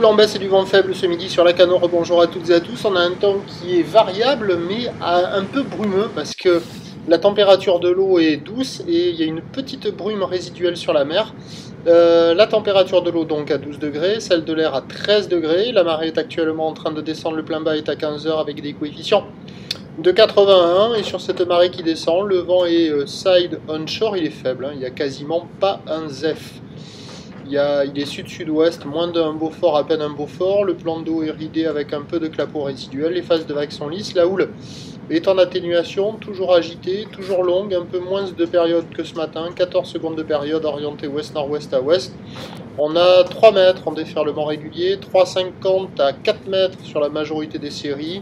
en baisse et du vent faible ce midi sur la Cano. Bonjour à toutes et à tous. On a un temps qui est variable mais un peu brumeux parce que la température de l'eau est douce et il y a une petite brume résiduelle sur la mer. La température de l'eau donc à 12 degrés, celle de l'air à 13 degrés. La marée est actuellement en train de descendre, le plein bas est à 15 heures avec des coefficients de 81. Et sur cette marée qui descend, le vent est side onshore, il est faible, il n'y a quasiment pas un zef. Il est sud-sud-ouest, moins d'un Beaufort, à peine un Beaufort. Le plan d'eau est ridé avec un peu de clapot résiduel. Les phases de vagues sont lisses. La houle est en atténuation, toujours agitée, toujours longue, un peu moins de période que ce matin. 14 secondes de période orientée ouest-nord-ouest à ouest. On a 3 mètres en déferlement régulier, 3,50 à 4 mètres sur la majorité des séries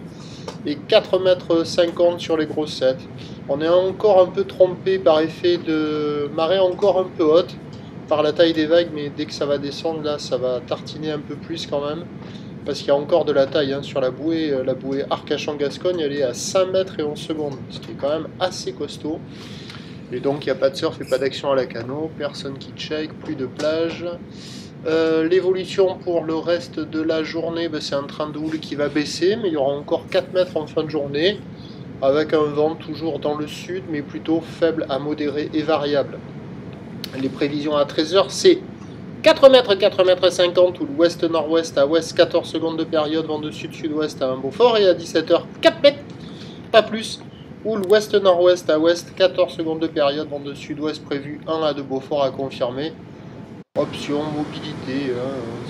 et 4,50 mètres sur les grossettes. On est encore un peu trompé par effet de marée encore un peu haute par la taille des vagues, mais dès que ça va descendre, là, ça va tartiner un peu plus quand même, parce qu'il y a encore de la taille sur la bouée Arcachon-Gascogne, elle est à 5 mètres et 11 secondes, ce qui est quand même assez costaud. Et donc, il n'y a pas de surf et pas d'action à la Cano, personne qui check, plus de plage. L'évolution pour le reste de la journée, c'est un train de houle qui va baisser, mais il y aura encore 4 mètres en fin de journée, avec un vent toujours dans le sud, mais plutôt faible à modéré et variable. Les prévisions à 13 heures, c'est 4 mètres, 4 mètres 50 ou l'ouest-nord-ouest à ouest, 14 secondes de période, vent de sud-sud-ouest à un Beaufort, et à 17 heures, 4 mètres, pas plus, ou l'ouest-nord-ouest à ouest, 14 secondes de période, vent de sud-ouest prévu, 1 à 2 Beaufort à confirmer. Option mobilité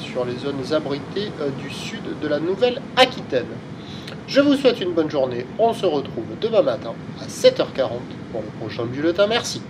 sur les zones abritées du sud de la Nouvelle-Aquitaine. Je vous souhaite une bonne journée, on se retrouve demain matin à 7h40 pour le prochain bulletin, merci.